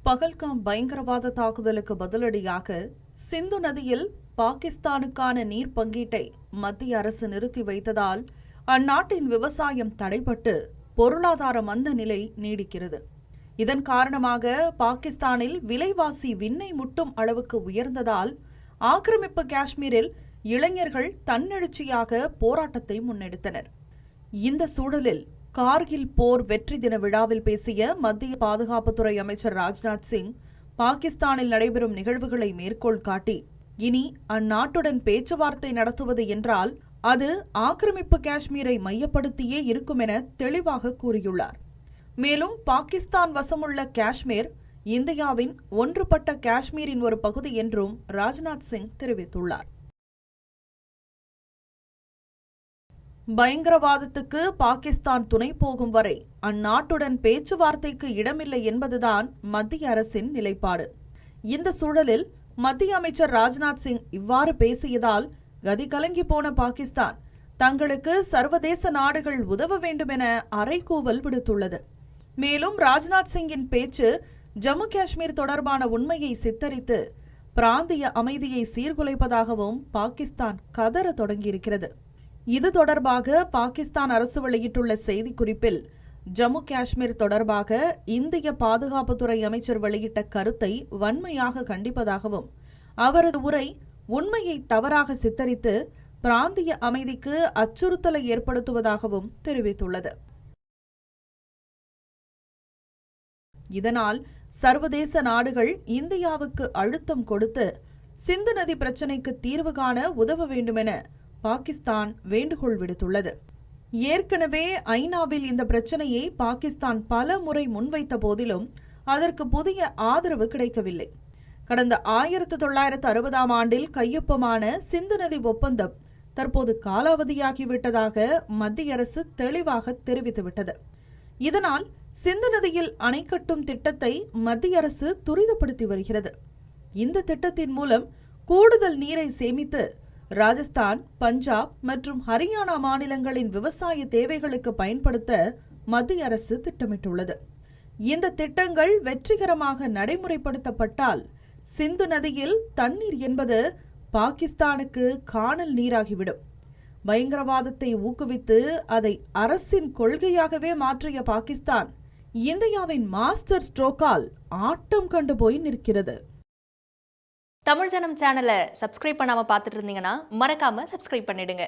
பகல்காம் பயங்கரவாத தாக்குதலுக்கு பதிலடியாக சிந்து நதியில் பாகிஸ்தானுக்கான நீர் பங்கீட்டை மத்திய அரசு நிறுத்தி வைத்ததால் அந்நாட்டின் விவசாயம் தடைபட்டு பொருளாதார மந்த நிலை நீடிக்கிறது. இதன் காரணமாக பாகிஸ்தானில் விலைவாசி விண்ணை முட்டும் அளவுக்கு உயர்ந்ததால் ஆக்கிரமிப்பு காஷ்மீரில் இளைஞர்கள் தன்னெழுச்சியாக போராட்டத்தை முன்னெடுத்தனர். இந்த சூழலில் கார்கில் போர் வெற்றி தின விழாவில் பேசிய மத்திய பாதுகாப்புத்துறை அமைச்சர் ராஜ்நாத் சிங், பாகிஸ்தானில் நடைபெறும் நிகழ்வுகளை மேற்கோள் காட்டி, இனி அந்நாட்டுடன் பேச்சுவார்த்தை நடத்துவது என்றால் அது ஆக்கிரமிப்பு காஷ்மீரை மையப்படுத்தியே இருக்கும் என தெளிவாக கூறியுள்ளார். மேலும் பாகிஸ்தான் வசமுள்ள காஷ்மீர் இந்தியாவின் ஒன்றுபட்ட காஷ்மீரின் ஒரு பகுதி என்றும் ராஜ்நாத் சிங் தெரிவித்துள்ளார். பயங்கரவாதத்துக்கு பாகிஸ்தான் துணை போகும் வரை அந்நாட்டுடன் பேச்சுவார்த்தைக்கு இடமில்லை என்பதுதான் மத்திய அரசின் நிலைப்பாடு. இந்த சூழலில் மத்திய அமைச்சர் ராஜ்நாத் சிங் இவ்வாறு பேசியதால் கதி கலங்கி போன பாகிஸ்தான் தங்களுக்கு சர்வதேச நாடுகள் உதவ வேண்டும் என அறைகூவல் விடுத்துள்ளது. மேலும் ராஜ்நாத் சிங்கின் பேச்சு ஜம்மு காஷ்மீர் தொடர்பான உண்மையை சித்தரித்து பிராந்திய அமைதியை சீர்குலைப்பதாகவும் பாகிஸ்தான் கதற தொடங்கியிருக்கிறது. இது தொடர்பாக பாகிஸ்தான் அரசு வெளியிட்டுள்ள செய்திக்குறிப்பில், ஜம்மு காஷ்மீர் தொடர்பாக இந்திய பாதுகாப்புத்துறை அமைச்சர் வெளியிட்ட கருத்தை வன்மையாக கண்டிப்பதாகவும், அவரது உரை உண்மையை தவறாக சித்தரித்து பிராந்திய அமைதிக்கு அச்சுறுத்தலை ஏற்படுத்துவதாகவும் தெரிவித்துள்ளது. இதனால் சர்வதேச நாடுகள் இந்தியாவுக்கு அழுத்தம் கொடுத்து சிந்து நதி பிரச்சினைக்கு தீர்வு காண உதவ வேண்டுமென பாகிஸ்தான் வேண்டுகோள் விடுத்துள்ளது. ஏற்கனவே ஐநாவில் இந்த பிரச்சனையை பாகிஸ்தான் பல முறை முன்வைத்த போதிலும் அதற்கு புதிய ஆதரவு கிடைக்கவில்லை. கடந்த 1960ஆம் ஆண்டில் கையொப்பமான சிந்து நதி ஒப்பந்தம் தற்போது காலாவதியாகிவிட்டதாக மத்திய அரசு தெளிவாக தெரிவித்துவிட்டது. இதனால் சிந்து நதியில் அணை கட்டும் திட்டத்தை மத்திய அரசு துரிதப்படுத்தி வருகிறது. இந்த திட்டத்தின் மூலம் கூடுதல் நீரை சேமித்து ராஜஸ்தான், பஞ்சாப் மற்றும் ஹரியானா மாநிலங்களின் விவசாய தேவைகளுக்கு பயன்படுத்த மத்திய அரசு திட்டமிட்டுள்ளது. இந்த திட்டங்கள் வெற்றிகரமாக நடைமுறைப்படுத்தப்பட்டால் சிந்து நதியில் தண்ணீர் என்பது பாகிஸ்தானுக்கு காணல் நீராகிவிடும். பயங்கரவாதத்தை ஊக்குவித்து அதை அரசின் கொள்கையாகவே மாற்றிய பாகிஸ்தான் இந்தியாவின் மாஸ்டர் ஸ்ட்ரோக்கால் ஆட்டம் கண்டு போய் நிற்கிறது. தமிழ் ஜனம் சேனலை சப்ஸ்கிரைப் பண்ணாமல் பார்த்துட்டு இருந்தீங்கன்னா மறக்காமல் சப்ஸ்கிரைப் பண்ணிடுங்க.